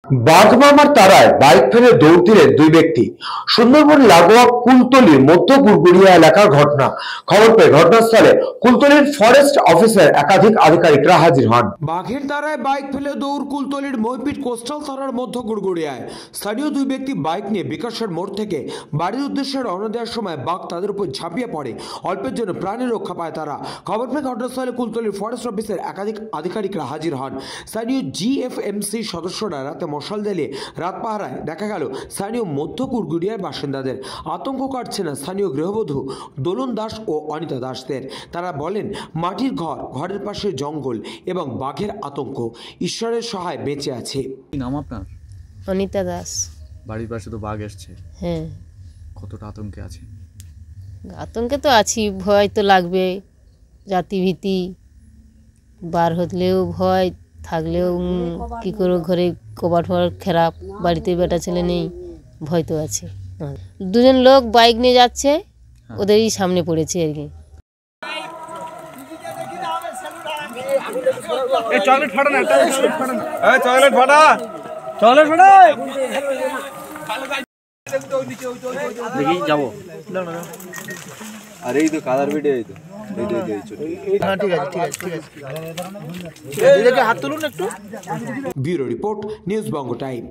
বাঘমামার তাড়ায় bike ফেলে দৌড় দিলেন দুই ব্যক্তি। সুন্দরবন লাগোয়া কুলতলির মধ্য গুড়গুড়িয়া এলাকার ঘটনা। খবর পেয়ে ঘটনাস্থলে কুলতলির ফরেস্ট অফিসের একাধিক আধিকারিকরা হাজির হন। বাঘের তাড়ায় বাইক ফেলে দৌড় কুলতলির মহিপিট কোস্টাল থানার মধ্য গুড়গুড়িয়ায়। স্থানীয় দুই ব্যক্তি বাইক নিয়ে বিকাশের মোড় থেকে বাড়ির উদ্দেশ্যে রওনা দেওয়ার সময় বাঘ তাদের উপর ঝাঁপিয়ে পড়ে। অল্পের জন্য প্রাণের রক্ষা পায় তারা। খবর পেয়ে ঘটনাস্থলে কুলতলির ফরেস্ট অফিসের একাধিক আধিকারিকরা হাজির হন। স্থানীয় জিএফএমসি সদস্যরা রাতে মশাল জ্বালিয়ে রাত পাহারায় দেখা গেল স্থানীয় মধ্য গুড়গুড়িয়ার বাসিন্দাদের। আতঙ্ক কাটছে না স্থানীয় গৃহবধূ দোলন দাস ও অনিতা দাসদের। তারা বলেন, মাটির ঘর, ঘরের পাশে জঙ্গল এবং বাঘের আতঙ্ক। ঈশ্বরের সহায় বেঁচে আছে। কি নাম আপনার? অনিতা দাস। বাড়ির পাশে তো বাঘ এসছে, হ্যাঁ। কতটা আতঙ্কে আছে? আতঙ্কে তো আছি, ভয় তো লাগবে, জাতিভীতি, বার হলেও ভয়, থাকলেও কী করে, ঘরে কবাট ফবাট খারাপ, বাড়িতে বেটা ছেলে নেই, ভয় তো আছে। দুজন লোক বাইক নিয়ে যাচ্ছে, ওদেরই সামনে পড়েছে আর কি। চকলেট ফাটা না, চকলেট ফাটা, চকলেট ফাটা, দেখি যাবো। আরে এই তো কালার ভিডিও, এই তো হ্যাঁ, ঠিক আছে ঠিক আছে ঠিক আছে, এদিকে হাত তুলুন একটু। ব্যুরো রিপোর্ট, নিউজ বঙ্গ টাইম।